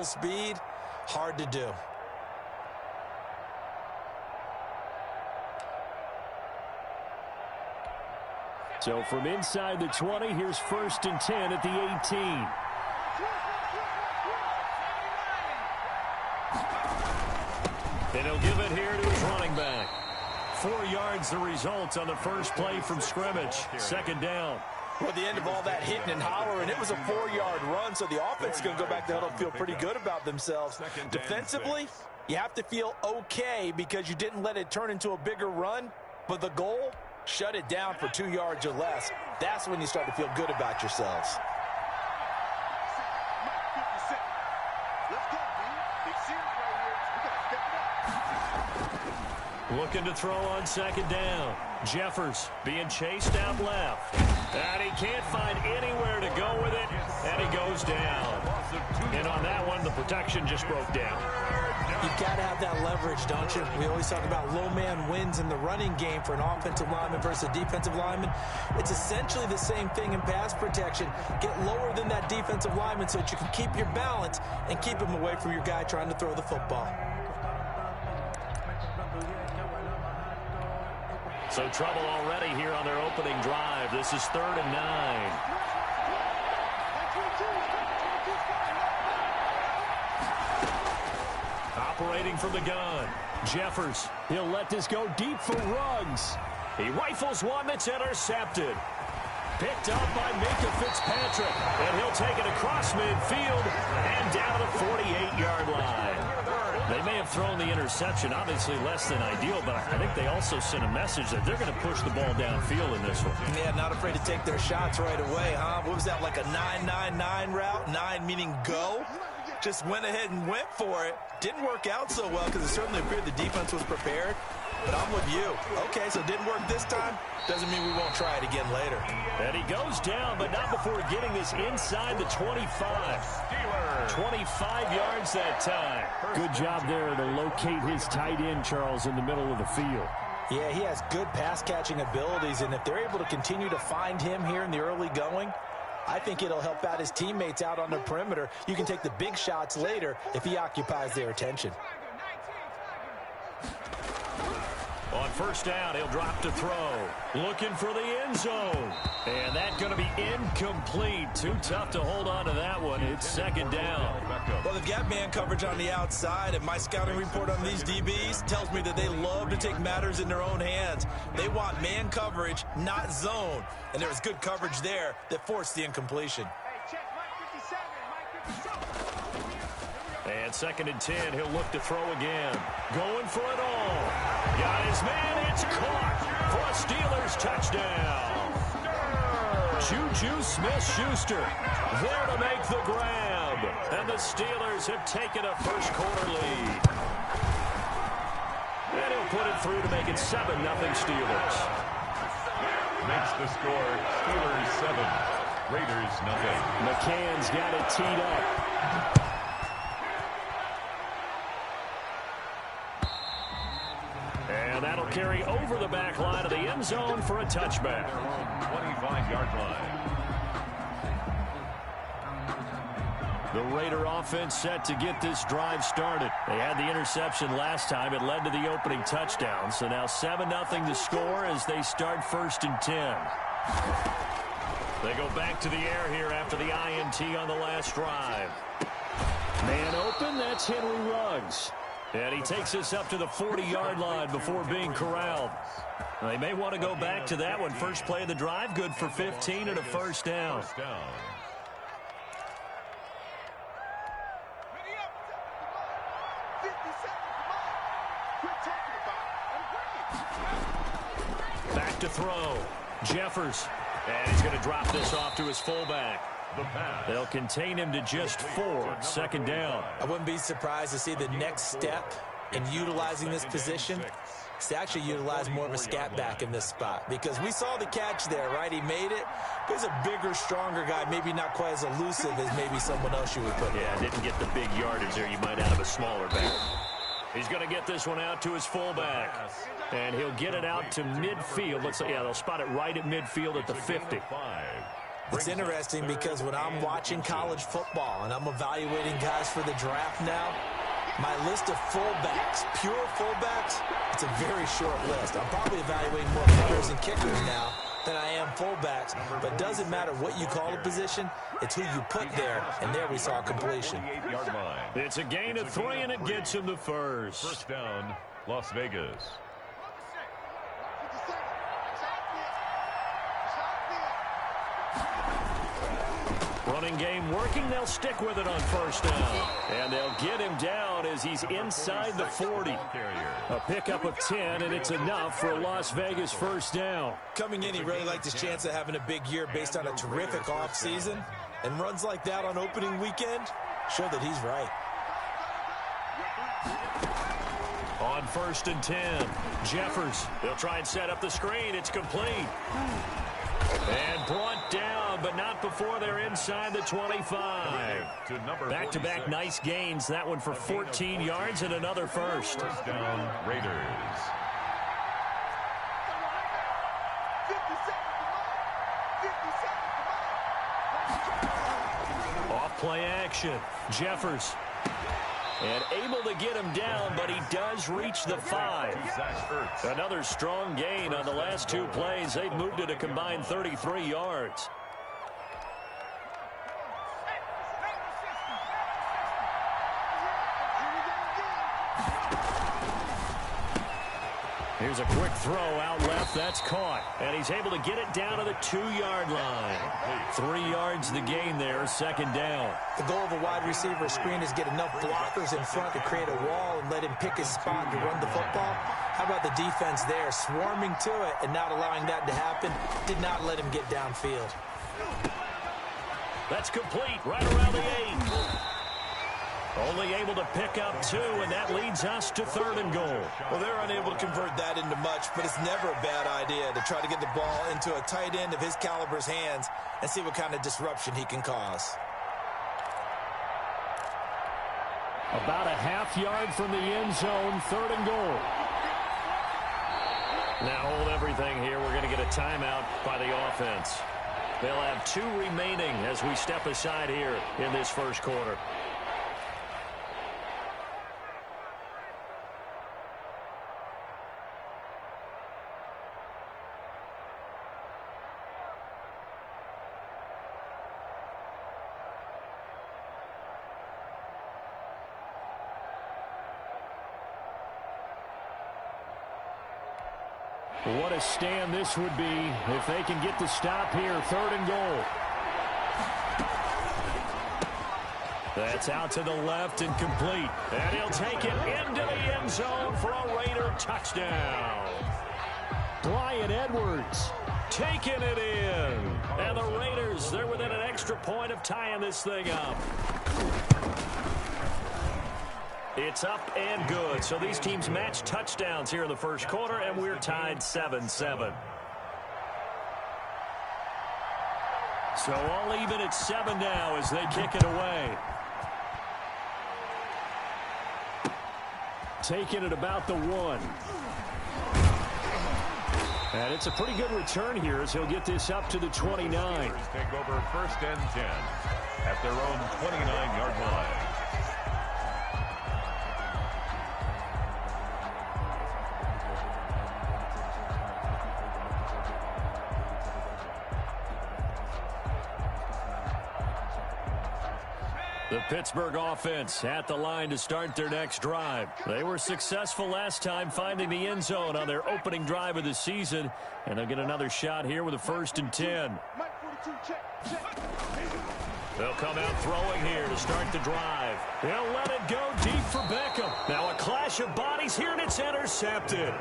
full speed, hard to do. So from inside the 20, here's 1st and 10 at the 18. And he'll give it here to his running back. 4 yards the result on the first play from scrimmage. 2nd down. Well, at the end of all that hitting and hollering, it was a 4-yard run, so the offense is going to go back to huddle and feel pretty good about themselves. Defensively, you have to feel okay because you didn't let it turn into a bigger run, but the goal, shut it down for 2 yards or less. That's when you start to feel good about yourselves. Looking to throw on 2nd down. Jeffers being chased out left. And he can't find anywhere to go with it. And he goes down. And on that one, the protection just broke down. You've got to have that leverage, don't you? We always talk about low man wins in the running game for an offensive lineman versus a defensive lineman. It's essentially the same thing in pass protection. Get lower than that defensive lineman so that you can keep your balance and keep him away from your guy trying to throw the football. So trouble already here on their opening drive. This is 3rd and 9. Operating from the gun. Jeffers. He'll let this go deep for Ruggs. He rifles one that's intercepted. Picked up by Minkah Fitzpatrick. And he'll take it across midfield and down to the 48-yard line. They may have thrown the interception, obviously less than ideal, but I think they also sent a message that they're going to push the ball downfield in this one. Yeah, not afraid to take their shots right away, huh? What was that, like a 9-9-9 route? 9 meaning go? Just went ahead and went for it. Didn't work out so well because it certainly appeared the defense was prepared. But I'm with you. Okay, so it didn't work this time. Doesn't mean we won't try it again later. And he goes down, but not before getting this inside the 25. 25 yards that time. Good job there to locate his tight end, Charles, in the middle of the field. Yeah, he has good pass-catching abilities, and if they're able to continue to find him here in the early going, I think it'll help out his teammates out on the perimeter. You can take the big shots later if he occupies their attention. On 1st down, he'll drop to throw. Looking for the end zone. And that's going to be incomplete. Too tough to hold on to that one. It's 2nd down. Well, they've got man coverage on the outside, and my scouting report on these DBs tells me that they love to take matters in their own hands. They want man coverage, not zone. And there was good coverage there that forced the incompletion. And 2nd and 10, he'll look to throw again. Going for it all. Got his man, it's caught for a Steelers touchdown. Juju Smith-Schuster there to make the grab. And the Steelers have taken a first-quarter lead. And he'll put it through to make it 7-0 Steelers. Makes the score Steelers 7, Raiders 0. McCann's got it teed up. And that'll carry over the back line of the end zone for a touchback. 25-yard line. The Raider offense set to get this drive started. They had the interception last time. It led to the opening touchdown. So now 7-0 to score as they start 1st and 10. They go back to the air here after the INT on the last drive. Man open, that's Henry Ruggs. And he takes us up to the 40-yard line before being corralled. They may want to go back to that one. First play of the drive, good for 15 and a 1st down. Back to throw. Jeffers. And he's going to drop this off to his fullback. They'll contain him to just 4. 2nd down. I wouldn't be surprised to see the next step in utilizing this position is to actually utilize more of a scat back in this spot. Because we saw the catch there, right? He made it. But he's a bigger, stronger guy, maybe not quite as elusive as maybe someone else you would put in. Yeah, didn't get the big yardage there you might out of a smaller back. He's going to get this one out to his fullback. And he'll get it out to midfield. Looks like, yeah, they'll spot it right at midfield at the 50. It's interesting because when I'm watching college football and I'm evaluating guys for the draft now, my list of fullbacks, pure fullbacks, it's a very short list. I'm probably evaluating more punters and kickers now than I am fullbacks, but it doesn't matter what you call a position, it's who you put there, and there we saw completion. It's a gain of 3, and it gets him the first. First down, Las Vegas. Running game working. They'll stick with it on first down. And they'll get him down as he's inside the 40. A pickup of 10, and it's enough for a Las Vegas first down. Coming in, he really liked his chance of having a big year based on a terrific offseason. And runs like that on opening weekend show that he's right. On first and 10, Jeffers. They'll try and set up the screen. It's complete. And brought down, but not before they're inside the 25. Back-to-back nice gains. That one for 14 yards and another first. First down, Raiders. Off play action. Jeffers. And able to get him down, but he does reach the 5. Another strong gain on the last 2 plays. They've moved it a combined 33 yards. Here's a quick throw out left. That's caught. And he's able to get it down to the 2-yard line. 3 yards the gain there, second down. The goal of a wide receiver screen is get enough blockers in front to create a wall and let him pick his spot to run the football. How about the defense there, swarming to it and not allowing that to happen? Did not let him get downfield. That's complete right around the 8. Only able to pick up 2, and that leads us to 3rd and goal. Well, they're unable to convert that into much, but it's never a bad idea to try to get the ball into a tight end of his caliber's hands and see what kind of disruption he can cause. About a half yard from the end zone, 3rd and goal. Now hold everything here. We're going to get a timeout by the offense. They'll have 2 remaining as we step aside here in this first quarter. What a stand this would be if they can get the stop here. 3rd and goal. That's out to the left and complete. And he'll take it into the end zone for a Raider touchdown. Bryan Edwards taking it in. And the Raiders, they're within an extra point of tying this thing up. It's up and good. So these teams match touchdowns here in the first quarter, and we're tied 7-7. So all even at 7 now as they kick it away. Taking it about the 1. And it's a pretty good return here as he'll get this up to the 29. Take over first and 10 at their own 29-yard line. The Pittsburgh offense at the line to start their next drive. They were successful last time finding the end zone on their opening drive of the season, and they'll get another shot here with a 1st and 10. They'll come out throwing here to start the drive. They'll let it go deep for Beckham. Now a clash of bodies here, and it's intercepted.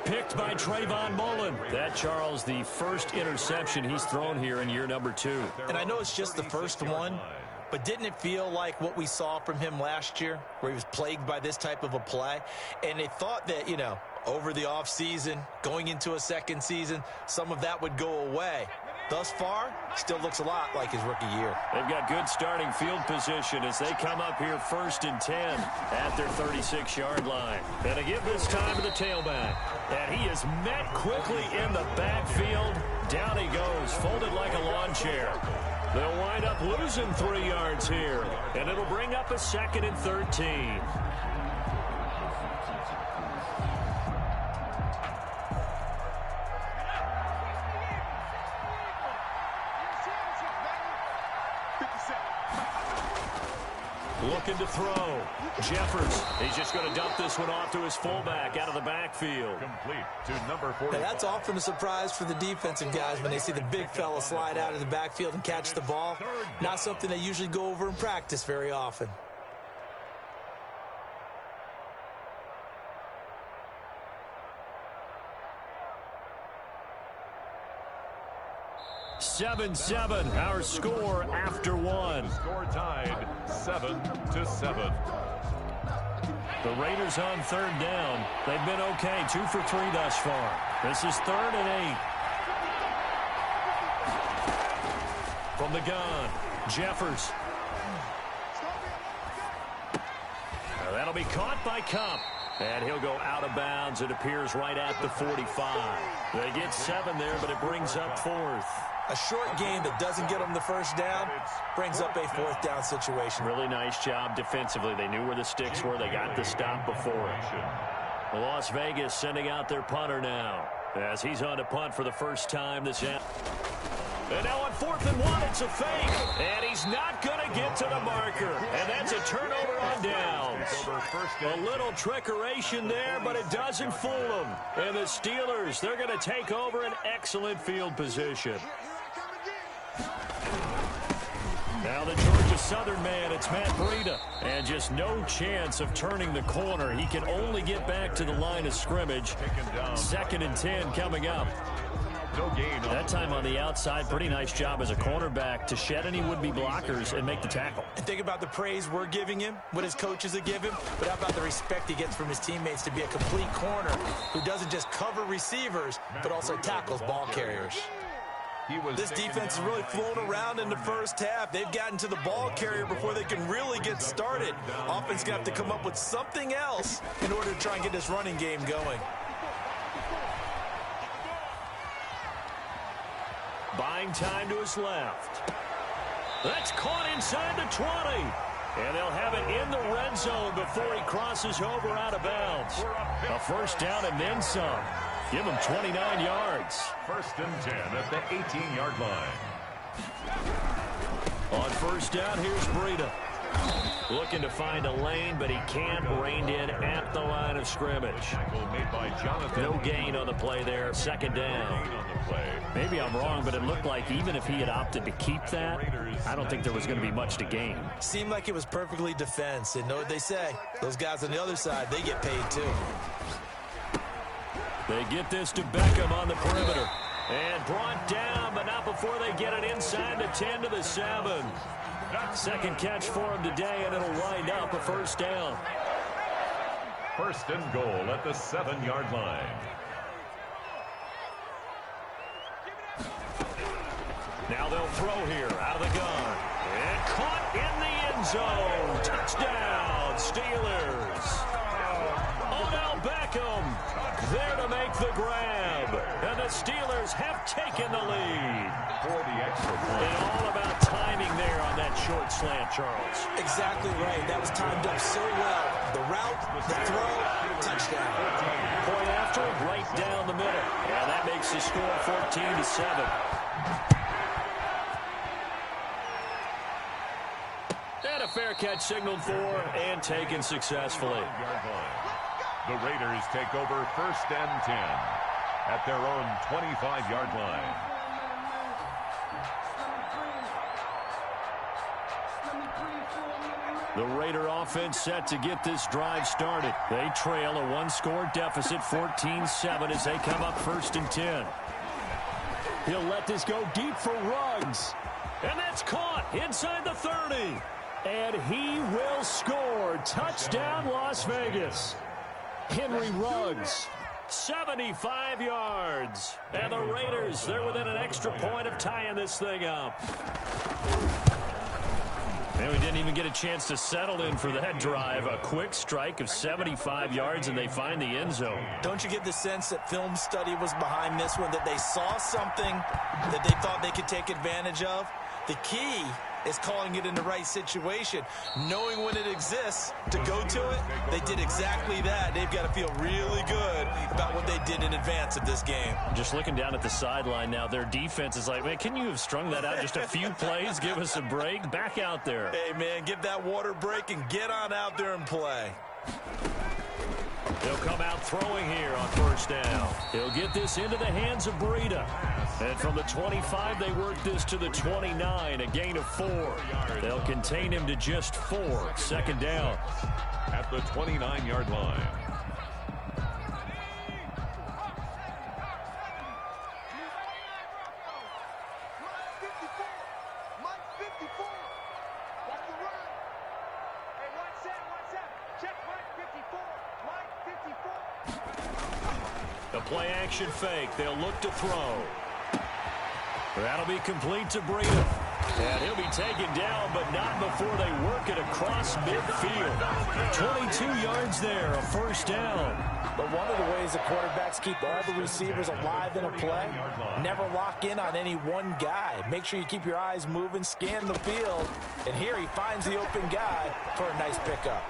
Picked by Trayvon Mullen. That, Charles, the first interception he's thrown here in year number 2. And I know it's just the first one, but didn't it feel like what we saw from him last year, where he was plagued by this type of a play? And they thought that, over the offseason, going into a second season, some of that would go away. thus far, still looks a lot like his rookie year. They've got good starting field position as they come up here 1st and 10 at their 36-yard line. And to give this time to the tailback. And he is met quickly in the backfield. Down he goes, folded like a lawn chair. They'll wind up losing 3 yards here. And it'll bring up a 2nd and 13. Looking to throw. Jeffers. He's just going to dump this one off to his fullback out of the backfield. Complete to number 40. That's often a surprise for the defensive guys when they see the big fella slide out of the backfield and catch the ball. Not something they usually go over in practice very often. Seven, our score after one. Score tied 7-7. The Raiders on 3rd down. They've been okay, 2 for 3 thus far. This is 3rd and 8. From the gun, Jeffers. Now that'll be caught by Kupp. And he'll go out of bounds. It appears right at the 45. They get 7 there, but it brings up 4th. A short game that doesn't get them the first down brings up a 4th down situation. Really nice job defensively. They knew where the sticks were. They got the stop before it. Las Vegas sending out their punter now as he's on to punt for the first time this half. And now on 4th and 1, it's a fake. And he's not going to get to the marker. And that's a turnover on downs. A little trickeration there, but it doesn't fool them. And the Steelers, they're going to take over an excellent field position. Now the Georgia Southern man, it's Matt Breida. And just no chance of turning the corner. He can only get back to the line of scrimmage. 2nd and 10 coming up. No gain. That time on the outside, pretty nice job as a cornerback to shed any would-be blockers and make the tackle. And think about the praise we're giving him, what his coaches have given him, but how about the respect he gets from his teammates to be a complete corner who doesn't just cover receivers, but also tackles ball carriers. This defense has really flown around in the first half. They've gotten to the ball carrier before they can really get started. Offense going to have to come up with something else in order to try and get this running game going. Buying time to his left. That's caught inside the 20. And they'll have it in the red zone before he crosses over out of bounds. A first down and then some. Give him 29 yards. 1st and 10 at the 18-yard line. On 1st down, here's Breida. Looking to find a lane, but he can't. Reined in at the line of scrimmage. Made by Jonathan. No gain on the play there. 2nd down. Maybe I'm wrong, but it looked like even if he had opted to keep that, I don't think there was going to be much to gain. Seemed like it was perfectly defense. And know what they say. Those guys on the other side, they get paid too. They get this to Beckham on the perimeter. And brought down, but not before they get it inside the 10 to the 7. 2nd catch for him today, and it'll wind up a first down. 1st and goal at the 7-yard line. Now they'll throw here out of the gun. And caught in the end zone. Touchdown, Steelers. Odell Beckham there to make the grab. And the Steelers have taken the lead. For the extra point. And all about timing there on that short slant, Charles. Exactly right. That was timed up so well. The route, the throw, touchdown. Point after, right down the middle. And that makes the score 14-7. And a fair catch signaled for and taken successfully. The Raiders take over 1st and 10 at their own 25-yard line. The Raider offense set to get this drive started. They trail a one-score deficit, 14-7, as they come up 1st and 10. He'll let this go deep for Ruggs. And that's caught inside the 30. And he will score. Touchdown, Las Vegas. Henry Ruggs 75 yards. And the Raiders, they're within an extra point of tying this thing up. And we didn't even get a chance to settle in for that drive. A quick strike of 75 yards, and they find the end zone. Don't you get the sense that film study was behind this one, that they saw something that they thought they could take advantage of? The key is calling it in the right situation, knowing when it exists to go to it. They did exactly that. They've got to feel really good about what they did in advance of this game. Just looking down at the sideline now, their defense is like, man, can you have strung that out just a few plays? Give us a break. Back out there. Hey, man, give that water break and get on out there and play. He'll come out throwing here on first down. He'll get this into the hands of Breida. And from the 25, they work this to the 29, a gain of 4. They'll contain him to just 4. Second down. At the 29-yard line. The play action fake. They'll look to throw. That'll be complete to Breida. And he'll be taken down, but not before they work it across midfield. 22 yards there, a first down. But one of the ways the quarterbacks keep all the receivers alive in a play, never lock in on any one guy. Make sure you keep your eyes moving, scan the field. And here he finds the open guy for a nice pickup.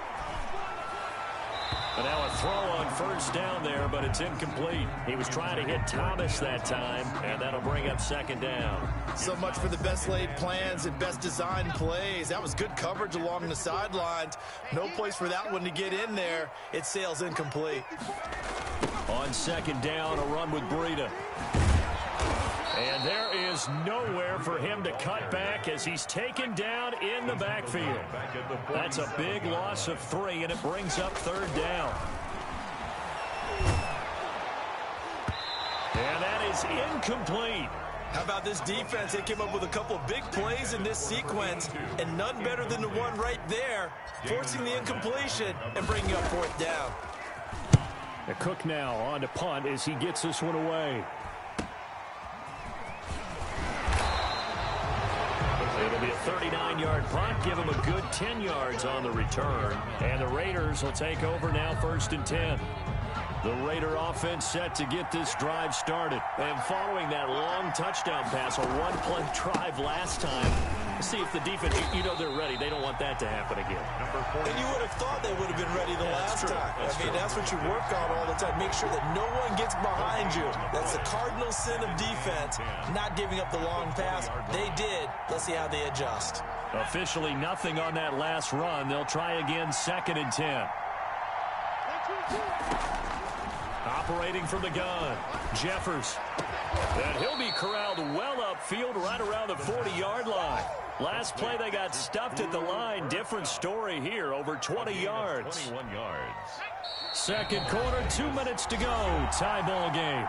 And now a throw on first down there, but it's incomplete. He was trying to hit Thomas that time, and that'll bring up second down. So much for the best laid plans and best designed plays. That was good coverage along the sidelines. No place for that one to get in there. It sails incomplete. On second down, a run with Breida. And there is nowhere for him to cut back as he's taken down in the backfield. That's a big loss of 3, and it brings up third down. And that is incomplete. How about this defense? They came up with a couple of big plays in this sequence, and none better than the one right there, forcing the incompletion and bringing up fourth down. The Cook now on to punt as he gets this one away. It'll be a 39-yard punt, give him a good 10 yards on the return. And the Raiders will take over now, first and 10. The Raider offense set to get this drive started. And following that long touchdown pass, a one-play drive last time, see if the defense, you know they're ready. They don't want that to happen again. And you would have thought they would have been ready the last time. That's what you work on all the time. Make sure that no one gets behind you. That's the cardinal sin of defense, not giving up the long pass. They did. Let's see how they adjust. Officially nothing on that last run. They'll try again, second and 10. Operating from the gun, Jeffers. And he'll be corralled well upfield right around the 40-yard line. Last play, they got stuffed at the line. Different story here, over 20 yards. 21 yards. Second quarter, 2 minutes to go. Tie ball game.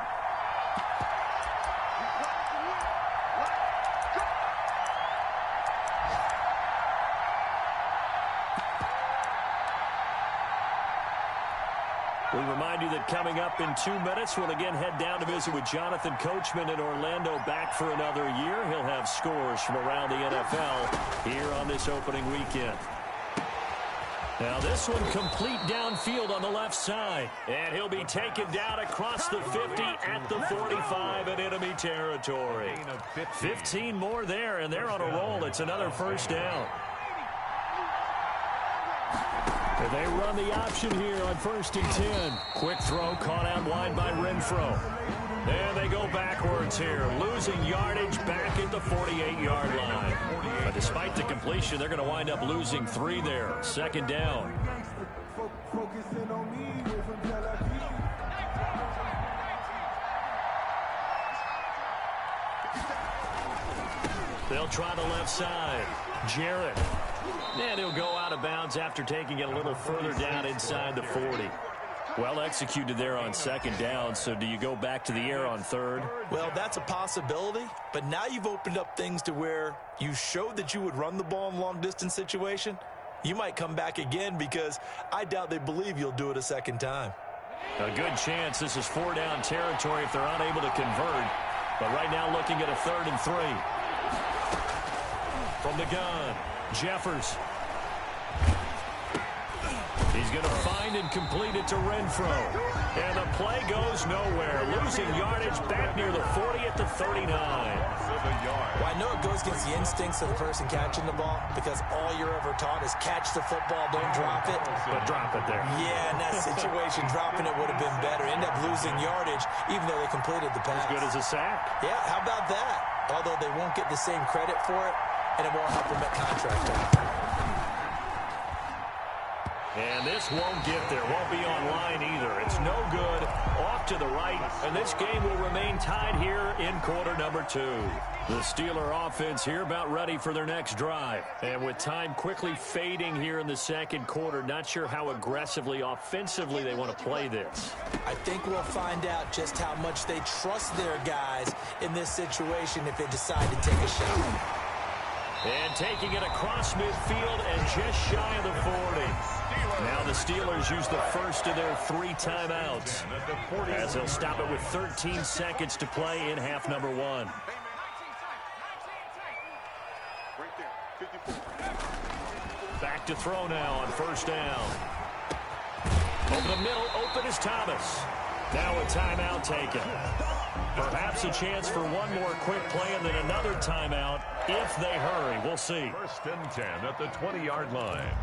We remind you that coming up in 2 minutes, we'll again head down to visit with Jonathan Coachman in Orlando, back for another year. He'll have scores from around the NFL here on this opening weekend. Now this one complete downfield on the left side. And he'll be taken down across the 50 at the 45 in enemy territory. 15 more there, and they're on a roll. It's another first down. And they run the option here on first and 10. Quick throw caught out wide by Renfro. And they go backwards here, losing yardage back at the 48-yard line. But despite the completion, they're going to wind up losing 3 there. Second down. They'll try the left side. Jarrett. And he'll go out of bounds after taking it a little further down inside the 40. Well executed there on second down, so do you go back to the air on third? Well, that's a possibility, but now you've opened up things to where you showed that you would run the ball in long-distance situation. You might come back again because I doubt they believe you'll do it a second time. A good chance this is 4-down territory if they're unable to convert. But right now looking at a 3rd and 3. From the gun, Jeffers. He's going to find and complete it to Renfro. And the play goes nowhere. Losing yardage back near the 40 at the 39. Well, I know it goes against the instincts of the person catching the ball because all you're ever taught is catch the football, don't drop it. But drop it there. Yeah, in that situation, dropping it would have been better. End up losing yardage even though they completed the pass. As good as a sack. Yeah, how about that? Although they won't get the same credit for it, and it won't help them at contract time. And this won't get there. Won't be online either. It's no good. Off to the right. And this game will remain tied here in quarter number 2. The Steeler offense here about ready for their next drive. And with time quickly fading here in the second quarter, not sure how aggressively, offensively they want to play this. I think we'll find out just how much they trust their guys in this situation if they decide to take a shot. And taking it across midfield and just shy of the 40. Now the Steelers use the first of their 3 timeouts as they'll stop it with 13 seconds to play in half number 1. Back to throw now on first down. Over the middle, open is Thomas. Now a timeout taken. Perhaps a chance for one more quick play and then another timeout if they hurry. We'll see. 1st and 10 at the 20-yard line.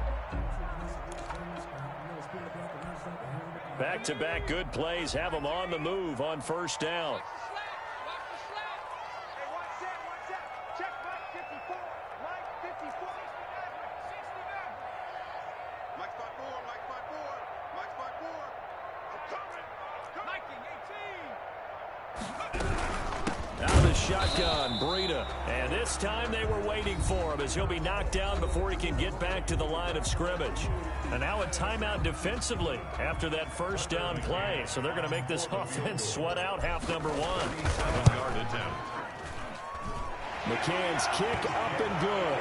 Back-to-back good plays have them on the move on first down. Shotgun, Breida. And this time they were waiting for him as he'll be knocked down before he can get back to the line of scrimmage. And now a timeout defensively after that first down play. So they're going to make this offense sweat out half number 1. 7-yard attempt. McCann's kick up and good.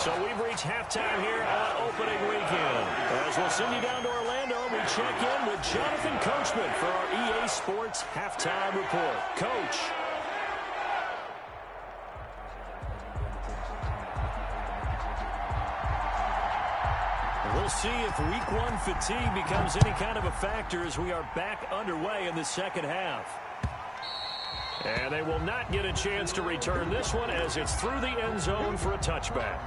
So we've reached halftime here on opening weekend. As we'll send you down to Orlando, we check in with Jonathan Coachman for our EA Sports Halftime Report. Coach. We'll see if week 1 fatigue becomes any kind of a factor as we are back underway in the second half. And they will not get a chance to return this one as it's through the end zone for a touchback.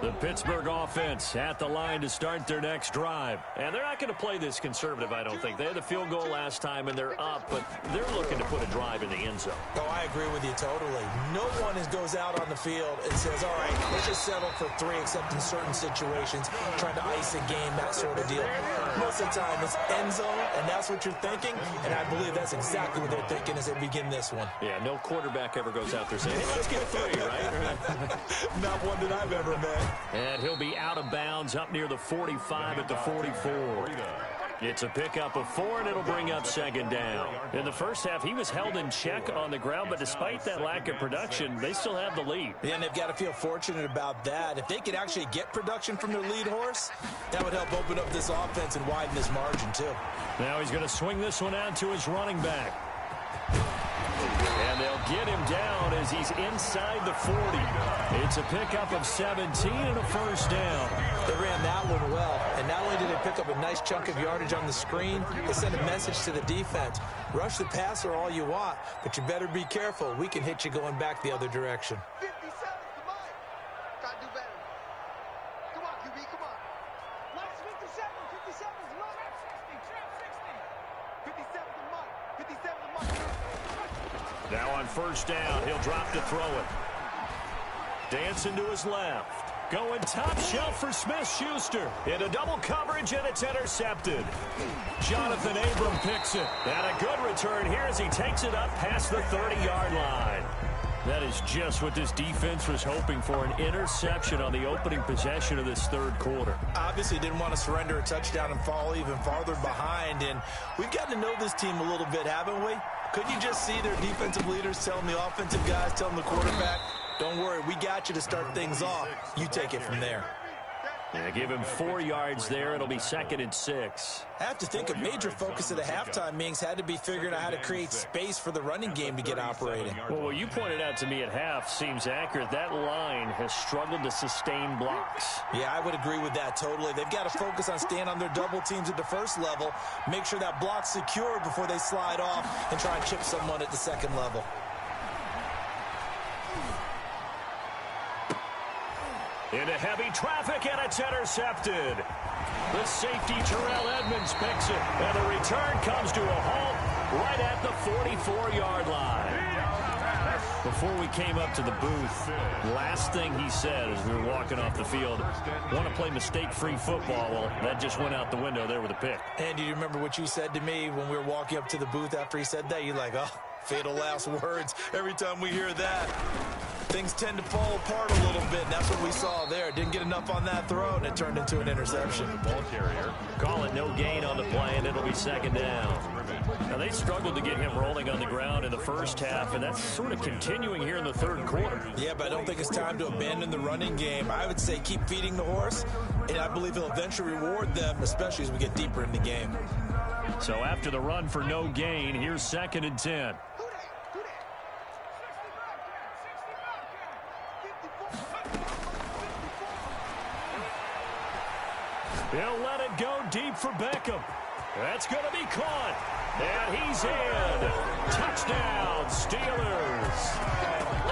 The Pittsburgh offense at the line to start their next drive. And they're not going to play this conservative, I don't think. They had the field goal last time, and they're up, but they're looking to put a drive in the end zone. Oh, I agree with you totally. No one goes out on the field and says, all right, let's just settle for 3, except in certain situations, trying to ice a game, that sort of deal. Most of the time, it's end zone, and that's what you're thinking, and I believe that's exactly what they're thinking as they begin this one. Yeah, no quarterback ever goes out there saying, hey, let's get 3, right? Not one that I've ever met. And he'll be out of bounds up near the 45 at the 44. It's a pickup of 4, and it'll bring up second down. In the first half, he was held in check on the ground, but despite that lack of production, they still have the lead. And they've got to feel fortunate about that. If they could actually get production from their lead horse, that would help open up this offense and widen this margin, too. Now he's going to swing this one out to his running back. And they'll get him down as he's inside the 40. It's a pickup of 17 and a first down. They ran that one well, and not only did they pick up a nice chunk of yardage on the screen, they sent a message to the defense. Rush the passer all you want, but you better be careful. We can hit you going back the other direction. 57's the mic. Gotta do better. Come on, QB, come on. Mike's 57. 57's the mic. 60. 57's the mic. 57's the mic. Now on first down, he'll drop to throw it. Dancing to his left. Going top shelf for Smith-Schuster. Into double coverage, and it's intercepted. Jonathan Abram picks it. And a good return here as he takes it up past the 30-yard line. That is just what this defense was hoping for, an interception on the opening possession of this third quarter. Obviously didn't want to surrender a touchdown and fall even farther behind, and we've gotten to know this team a little bit, haven't we? Couldn't you just see their defensive leaders telling the offensive guys, telling the quarterback, don't worry, we got you to start things off. You take it from there. Yeah, give him 4 yards there. It'll be 2nd and 6. I have to think a major focus of the halftime meetings had to be figuring out how to create space for the running game to get operating. Well, what you pointed out to me at half seems accurate. That line has struggled to sustain blocks. Yeah, I would agree with that totally. They've got to focus on staying on their double teams at the first level, make sure that block's secured before they slide off and try and chip someone at the second level. Into heavy traffic, and it's intercepted. The safety, Terrell Edmonds, picks it, and the return comes to a halt right at the 44-yard line. Before we came up to the booth, last thing he said as we were walking off the field, want to play mistake-free football. Well, that just went out the window there with a pick. And do you remember what you said to me when we were walking up to the booth after he said that? You're like, oh, fatal last words. Every time we hear that, things tend to fall apart a little bit, and that's what we saw there. Didn't get enough on that throw, and it turned into an interception. Ball carrier. Call it no gain on the play, and it'll be 2nd down. Now, they struggled to get him rolling on the ground in the first half, and that's sort of continuing here in the 3rd quarter. Yeah, but I don't think it's time to abandon the running game. I would say keep feeding the horse, and I believe he'll eventually reward them, especially as we get deeper in the game. So after the run for no gain, here's 2nd and 10. He'll let it go deep for Beckham. That's going to be caught. And he's in. Touchdown, Steelers.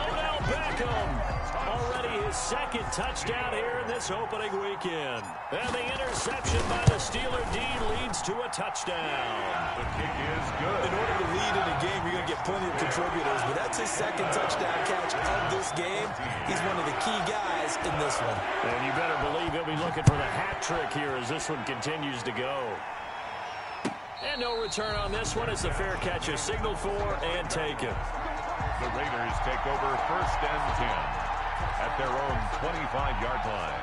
Odell Beckham. Already his 2nd touchdown here in this opening weekend. And the interception by the Steeler D leads to a touchdown. The kick is good. In order to lead in a game, you're going to get plenty of contributors, but that's his 2nd touchdown catch of this game. He's one of the key guys in this one. And you better believe he'll be looking for the hat trick here as this one continues to go. And no return on this one as the fair catch is signaled for and taken. The Raiders take over 1st and 10 at their own 25-yard line.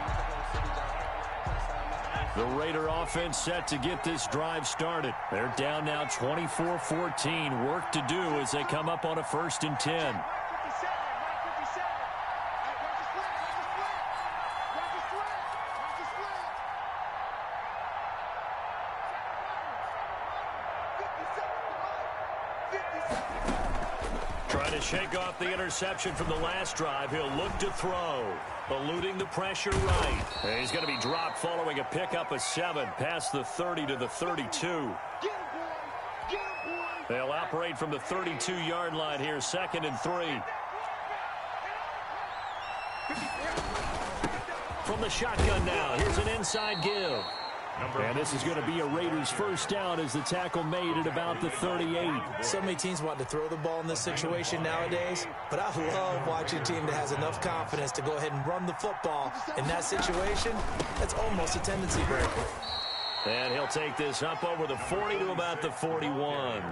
The Raider offense set to get this drive started. They're down now 24-14. Work to do as they come up on a 1st and 10. Trying to shake off the interception from the last drive. He'll look to throw. Eluding the pressure right. And he's going to be dropped following a pickup of 7 past the 30 to the 32. They'll operate from the 32-yard line here, 2nd and 3. From the shotgun now, here's an inside give. And this is going to be a Raiders 1st down as the tackle made at about the 38. So many teams want to throw the ball in this situation nowadays, but I love watching a team that has enough confidence to go ahead and run the football. In that situation, that's almost a tendency breaker. And he'll take this up over the 40 to about the 41.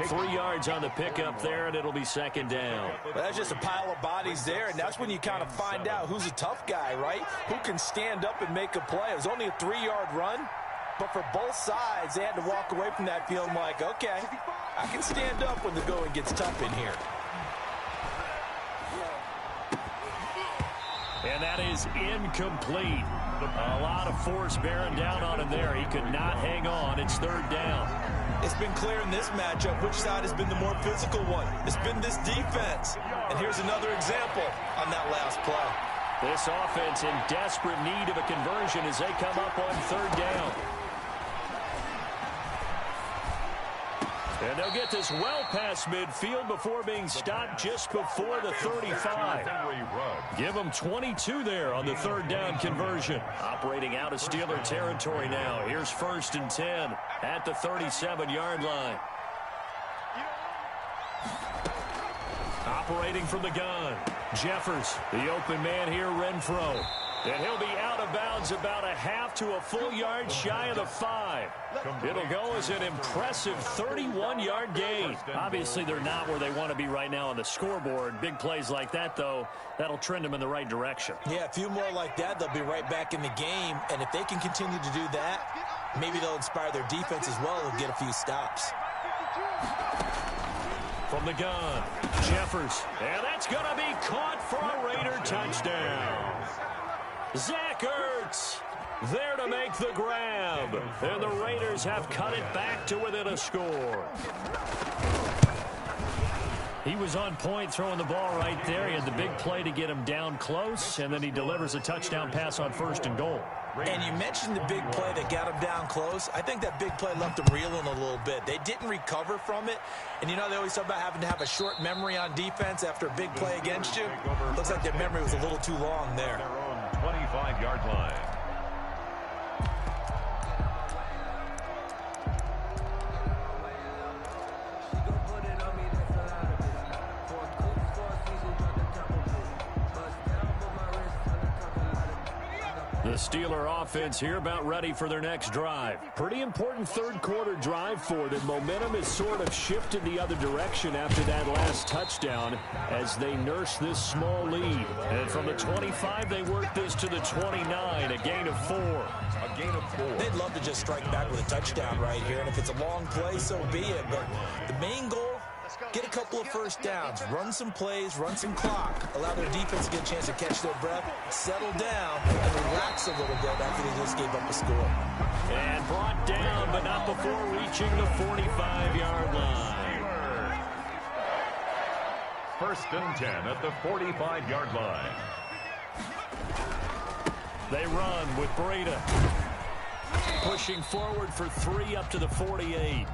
3 yards on the pickup there, and it'll be 2nd down. Well, that's just a pile of bodies there, and that's when you kind of find out who's a tough guy, right? Who can stand up and make a play. It was only a 3-yard run, but for both sides, they had to walk away from that feeling like, okay, I can stand up when the going gets tough in here. And that is incomplete. A lot of force bearing down on him there. He could not hang on. It's 3rd down. It's been clear in this matchup which side has been the more physical one. It's been this defense. And here's another example on that last play. This offense in desperate need of a conversion as they come up on 3rd down. And they'll get this well past midfield before being stopped just before the 35. Give them 22 there on the 3rd down conversion. Operating out of Steeler territory now. Here's 1st and 10 at the 37-yard line. Operating from the gun. Jeffers, the open man here, Renfro. And he'll be out of bounds about a half to a full yard shy of the 5. It'll go as an impressive 31-yard gain. Obviously, they're not where they want to be right now on the scoreboard. Big plays like that, though, that'll trend them in the right direction. Yeah, a few more like that, they'll be right back in the game. And if they can continue to do that, maybe they'll inspire their defense as well and get a few stops. From the gun, Jeffers. And that's going to be caught for a Raider touchdown. Zach Ertz there to make the grab. And the Raiders have cut it back to within a score. He was on point throwing the ball right there. He had the big play to get him down close, and then he delivers a touchdown pass on 1st and goal. And you mentioned the big play that got him down close. I think that big play left him reeling a little bit. They didn't recover from it. And, you know, they always talk about having to have a short memory on defense after a big play against you. Looks like their memory was a little too long there. Their own 25-yard line. The Steeler offense here about ready for their next drive. Pretty important third-quarter drive for them. Momentum has sort of shifted the other direction after that last touchdown as they nurse this small lead. And from the 25, they work this to the 29, a gain of 4. A gain of 4. They'd love to just strike back with a touchdown right here, and if it's a long play, so be it. But the main goal, get a couple of first downs, run some plays, run some clock, allow their defense to get a chance to catch their breath, settle down, and relax a little bit after they just gave up a score. And brought down, but not before reaching the 45-yard line. 1st and 10 at the 45-yard line. They run with Breida. Pushing forward for 3 up to the 48.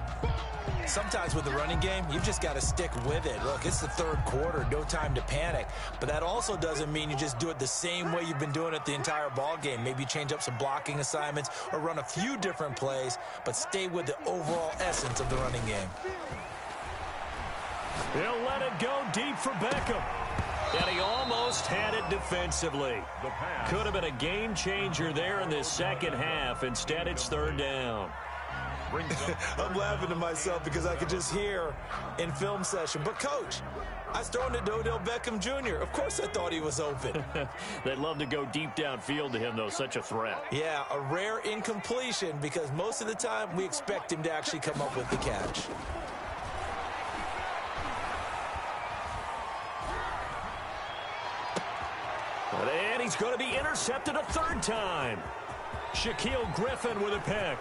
Sometimes with the running game, you've just got to stick with it. Look, it's the third quarter, no time to panic. But that also doesn't mean you just do it the same way you've been doing it the entire ball game. Maybe change up some blocking assignments or run a few different plays, but stay with the overall essence of the running game. He'll let it go deep for Beckham. And he almost had it defensively. Could have been a game changer there in this second half. Instead, it's 3rd down. I'm laughing to myself because I could just hear in film session. But, Coach, I was throwing to Odell Beckham Jr. Of course I thought he was open. They'd love to go deep downfield to him, though. Such a threat. Yeah, a rare incompletion because most of the time we expect him to actually come up with the catch. And he's going to be intercepted a 3rd time. Shaquill Griffin with a pick.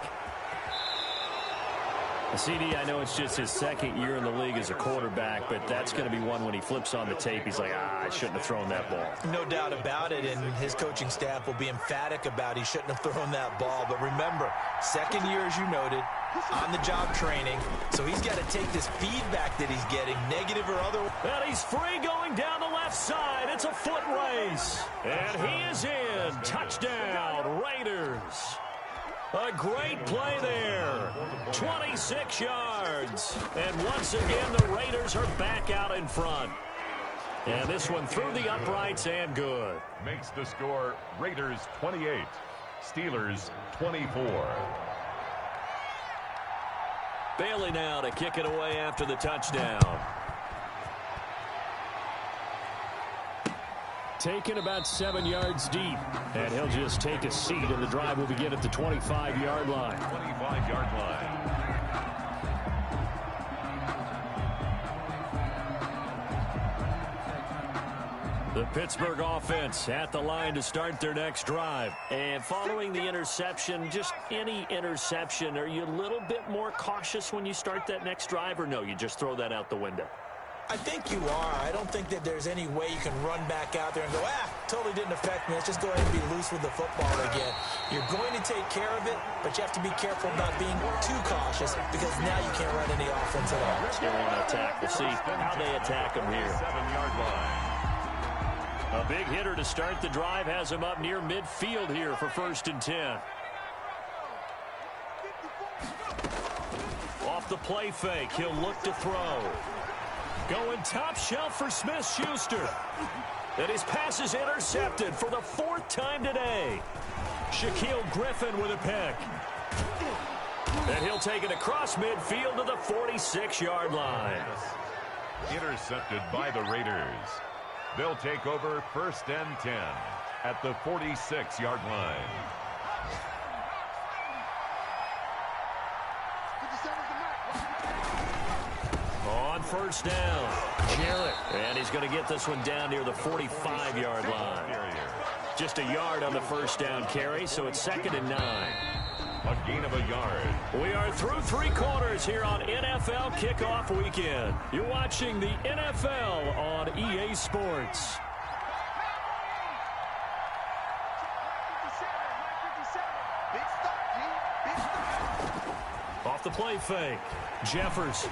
CD, I know it's just his 2nd year in the league as a quarterback, but that's going to be one when he flips on the tape, he's like, I shouldn't have thrown that ball. No doubt about it, and his coaching staff will be emphatic about he shouldn't have thrown that ball. But remember, 2nd year, as you noted, on-the-job training, so he's got to take this feedback that he's getting, negative or otherwise. And he's free going down the left side. It's a foot race. And he is in. Touchdown, Raiders. A great play there. 26 yards. And once again, the Raiders are back out in front. And this one through the uprights and good. Makes the score Raiders 28, Steelers 24. Bailey now to kick it away after the touchdown. Taken about 7 yards deep. And he'll just take a seat, and the drive will begin at the 25-yard line. 25-yard line. The Pittsburgh offense at the line to start their next drive. And following the interception, just any interception, are you a little bit more cautious when you start that next drive, or no, you just throw that out the window? I think you are. I don't think that there's any way you can run back out there and go, totally didn't affect me. Let's just go ahead and be loose with the football again. You're going to take care of it, but you have to be careful about being too cautious because now you can't run any offense at all. Still want to attack. We'll see how they attack him here. 7-yard line. A big hitter to start the drive has him up near midfield here for 1st and 10. Off the play fake, he'll look to throw. Going top shelf for Smith-Schuster. And his pass is intercepted for the 4th time today. Shaquill Griffin with a pick. And he'll take it across midfield to the 46-yard line. Intercepted by the Raiders. They'll take over 1st and 10 at the 46-yard line. 57's the mark. first down. Jarrett. And he's going to get this one down near the 45-yard line. Just a yard on the first down carry, so it's 2nd and 9. A gain of a yard. We are through 3 quarters here on NFL Kickoff Weekend. You're watching the NFL on EA Sports. Off the play fake. Jeffers.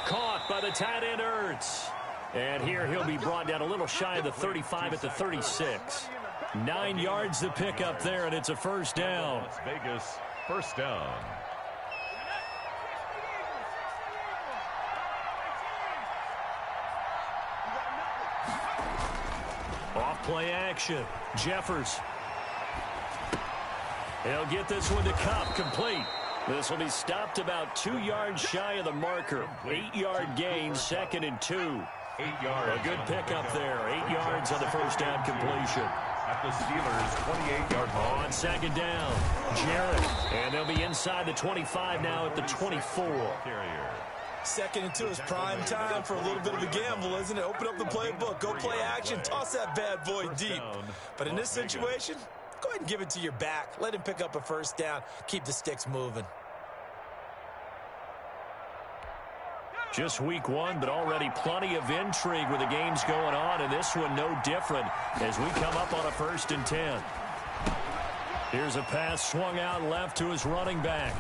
Caught by the tight end Ertz. And here he'll be brought down a little shy of the 35 at the 36. 9 yards to pick up there, and it's a first down. Las Vegas, first down. Off play action. Jeffers. He'll get this one to Kupp, complete. This will be stopped about 2 yards shy of the marker. 8-yard gain, 2nd and 2. 8 yards. A good pickup there. 8 yards on the first down completion. At the Steelers' 28-yard line. On 2nd down, Jarrett. And they'll be inside the 25 now at the 24. Carrier. 2nd and 2 is prime time for a little bit of a gamble, isn't it? Open up the playbook, go play action, toss that bad boy deep. But in this situation, go ahead and give it to your back. Let him pick up a first down. Keep the sticks moving. Just week 1, but already plenty of intrigue with the games going on, and this one no different as we come up on a 1st and 10. Here's a pass swung out left to his running back.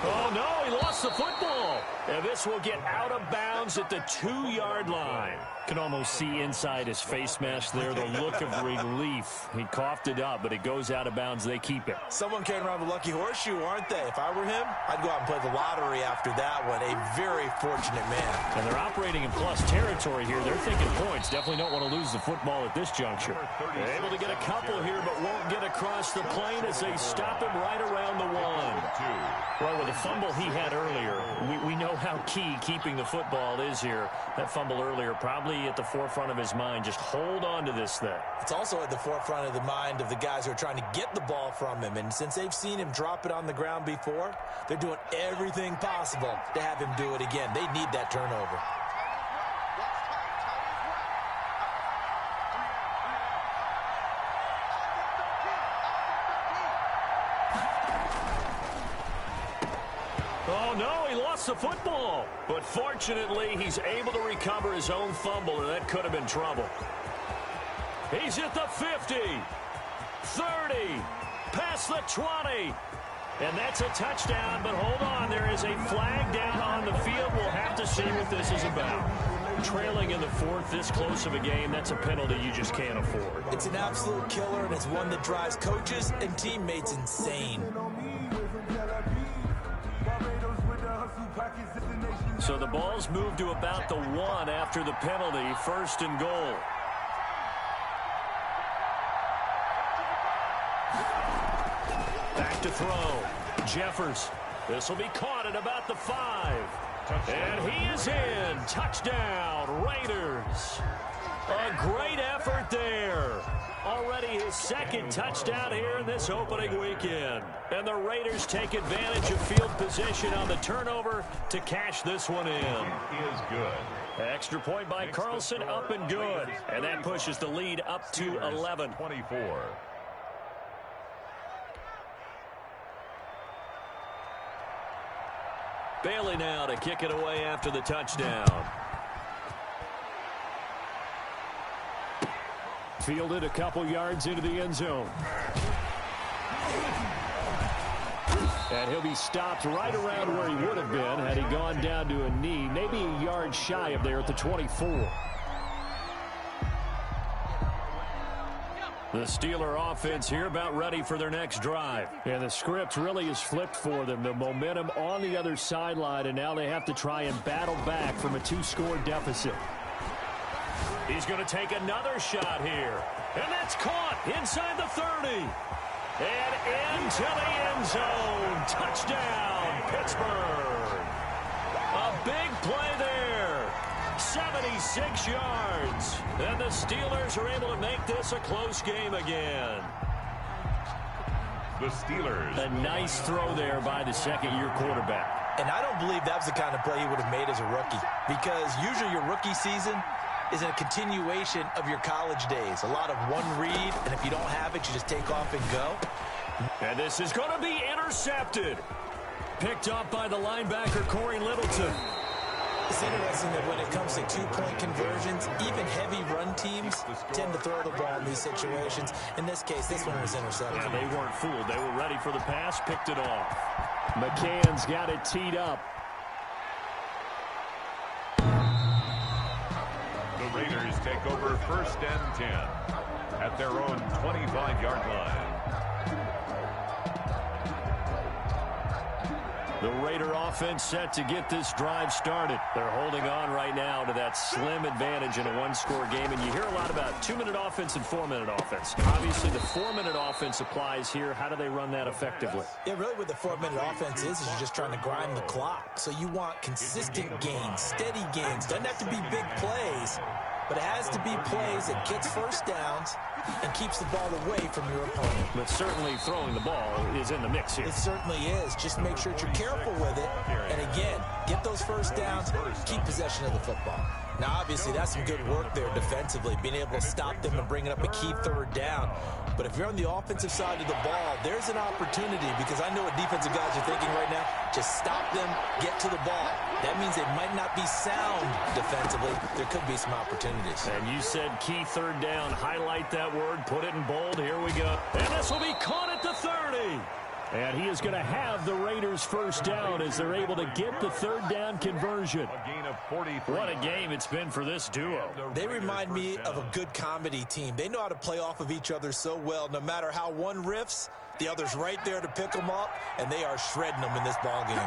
Oh, no, he lost the football. And this will get out of bounds at the 2-yard line. Can almost see inside his face mask there the look of relief. He coughed it up, but it goes out of bounds. They keep it. Someone came around with a lucky horseshoe, aren't they? If I were him, I'd go out and play the lottery after that one. A very fortunate man. And they're operating in plus territory here. They're thinking points. Definitely don't want to lose the football at this juncture. They're able to get a couple here, but won't get across the plane as they stop him right around the 1. Well, with the fumble he had earlier, we know how key keeping the football is here. That fumble earlier probably at the forefront of his mind. Just hold on to this thing. It's also at the forefront of the mind of the guys who are trying to get the ball from him. And since they've seen him drop it on the ground before, they're doing everything possible to have him do it again. They need that turnover. Oh, no, he lost the football. But fortunately, he's able to recover his own fumble, or that could have been trouble. He's at the 50, 30, past the 20. And that's a touchdown, but hold on. There is a flag down on the field. We'll have to see what this is about. Trailing in the 4th, this close of a game, that's a penalty you just can't afford. It's an absolute killer, and it's one that drives coaches and teammates insane. So the ball's moved to about the 1 after the penalty, 1st and goal. Back to throw. Jeffers. This will be caught at about the 5. And he is in. Touchdown, Raiders. A great effort there. Already his 2nd touchdown here in this opening weekend. And the Raiders take advantage of field position on the turnover to cash this one in. It is good. Extra point by Carlson, up and good. And that pushes the lead up to 11. 24. Bailey now to kick it away after the touchdown. Fielded a couple yards into the end zone. And he'll be stopped right around where he would have been had he gone down to a knee, maybe a yard shy of there at the 24. The Steeler offense here about ready for their next drive. And the script really is flipped for them. The momentum on the other sideline, and now they have to try and battle back from a 2-score deficit. He's going to take another shot here. And that's caught inside the 30. And into the end zone. Touchdown, Pittsburgh. A big play there. 76 yards. And the Steelers are able to make this a close game again. The Steelers. A nice throw there by the 2nd-year quarterback. And I don't believe that was the kind of play he would have made as a rookie, because usually your rookie season is a continuation of your college days. A lot of one read, and if you don't have it, you just take off and go. And this is going to be intercepted. Picked up by the linebacker, Corey Littleton. It's interesting that when it comes to two-point conversions, even heavy run teams tend to throw the ball in these situations. In this case, this one was intercepted. Yeah, they weren't fooled. They were ready for the pass, picked it off. McCann's got it teed up. The Raiders take over 1st and 10 at their own 25-yard line. The Raider offense set to get this drive started. They're holding on right now to that slim advantage in a one-score game. And you hear a lot about 2-minute offense and 4-minute offense. Obviously, the 4-minute offense applies here. How do they run that effectively? Yeah, really what the 4-minute offense is you're just trying to grind the clock. So you want consistent gains, steady gains. Doesn't have to be big plays, but it has to be plays that gets first downs and keeps the ball away from your opponent. But certainly throwing the ball is in the mix here. It certainly is. Just make sure that you're careful with it. And again, get those first downs, keep possession of the football. Now, obviously, that's some good work there defensively, being able to stop them and bringing up a key third down. But if you're on the offensive side of the ball, there's an opportunity, because I know what defensive guys are thinking right now. Just stop them, get to the ball. That means they might not be sound defensively. There could be some opportunities. And you said key third down. Highlight that word, put it in bold. Here we go. And this will be caught at the 30. And he is going to have the Raiders first down as they're able to get the third down conversion. A gain of 43. What a game it's been for this duo. They remind me of a good comedy team. They know how to play off of each other so well. No matter how one riffs, the other's right there to pick them up, and they are shredding them in this ball game.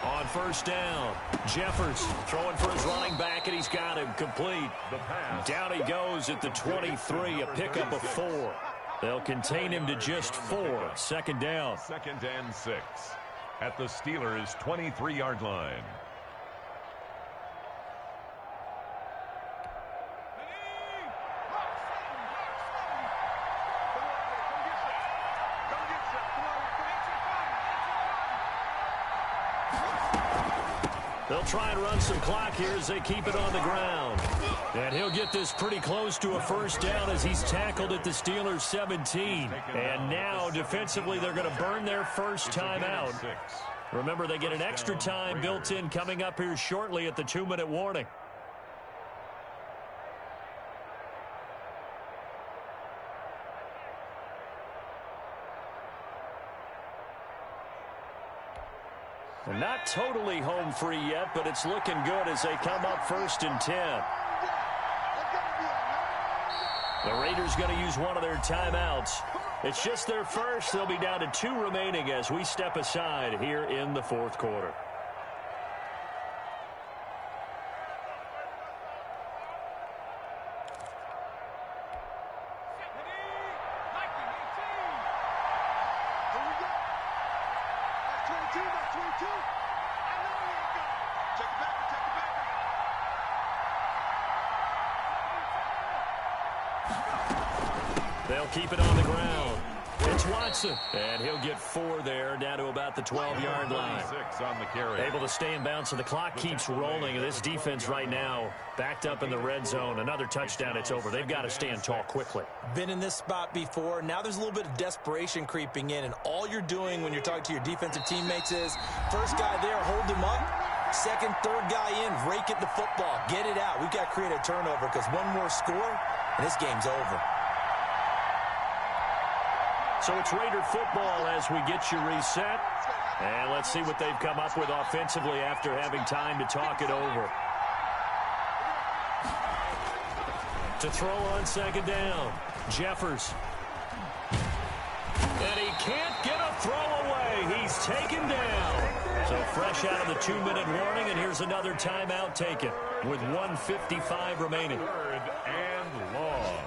On first down, Jeffers throwing for his running back, and he's got him complete. Down he goes at the 23, a pickup of 4. They'll contain him to just 4. 2nd down. 2nd and 6 at the Steelers' 23-yard line. They'll try and run some clock here as they keep it on the ground. And he'll get this pretty close to a first down as he's tackled at the Steelers' 17. And now, defensively, they're going to burn their first time out. Remember, they get an extra time built in coming up here shortly at the 2-minute warning. And not totally home free yet, but it's looking good as they come up 1st and 10. The Raiders going to use one of their timeouts. It's just their first. They'll be down to 2 remaining as we step aside here in the 4th quarter. They'll keep it on the ground. It's Watson, and he'll get 4 there, down to about the 12-yard line. On the carry. Able to stay in bounds, so the clock keeps rolling. And this defense right now backed up in the red zone. Another touchdown, it's over. They've got to stand tall quickly. Been in this spot before. Now there's a little bit of desperation creeping in, and all you're doing when you're talking to your defensive teammates is, first guy there, hold him up. Second, third guy in, rake at the football. Get it out. We've got to create a turnover, because one more score, and this game's over. So it's Raider football as we get you reset. And let's see what they've come up with offensively after having time to talk it over. To throw on 2nd down, Jeffers. And he can't get a throw away. He's taken down. So fresh out of the 2-minute warning, and here's another timeout taken with 1:55 remaining. 3rd and long.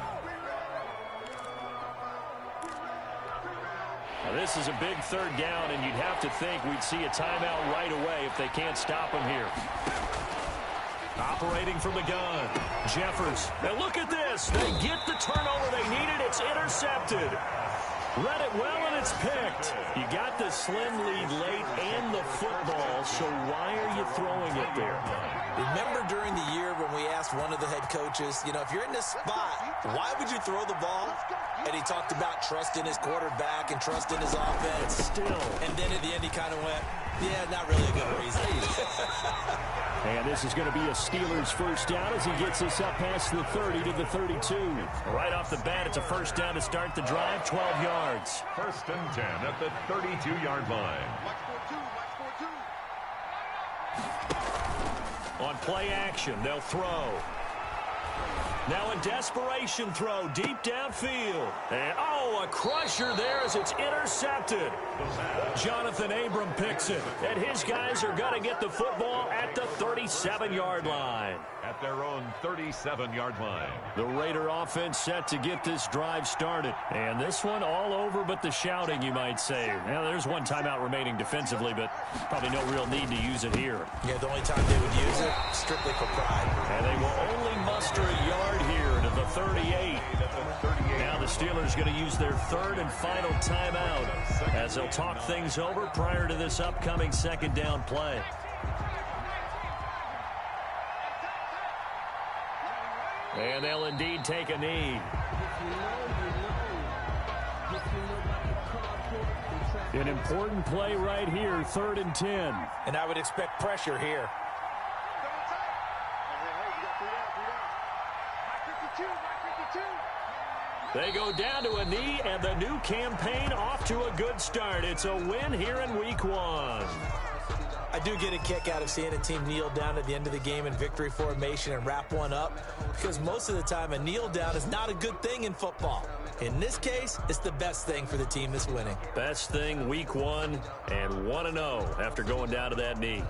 Now this is a big 3rd down, and you'd have to think we'd see a timeout right away if they can't stop him here. Operating from the gun, Jeffers. Now look at this. They get the turnover they needed. It's intercepted. Read it well, and it's picked. You got the slim lead late and the football, so why are you throwing it there? Remember during the year when we asked one of the head coaches, if you're in this spot, why would you throw the ball? And he talked about trusting his quarterback and trusting his offense. Still. And then at the end he kind of went, yeah, not really a good reason. And this is going to be a Steelers first down as he gets us up past the 30 to the 32. Right off the bat, it's a first down to start the drive, 12 yards. First and 10 at the 32-yard line. On play action, they'll throw. Now a desperation throw deep downfield. And, a crusher there as it's intercepted. Jonathan Abram picks it. And his guys are going to get the football at the 37-yard line. At their own 37-yard line. The Raider offense set to get this drive started. And this one all over but the shouting, you might say. Now, there's one timeout remaining defensively, but probably no real need to use it here. Yeah, the only time they would use it, strictly for pride. And they will only muster a yard here to the 38. Now the Steelers going to use their third and final timeout as they'll talk things over prior to this upcoming second down play. And they'll indeed take a knee. An important play right here, 3rd and 10. And I would expect pressure here. They go down to a knee, and the new campaign off to a good start. It's a win here in Week 1. I do get a kick out of seeing a team kneel down at the end of the game in victory formation and wrap one up, because most of the time a kneel down is not a good thing in football. In this case, it's the best thing for the team that's winning. Best thing Week 1 and 1-0 after going down to that knee.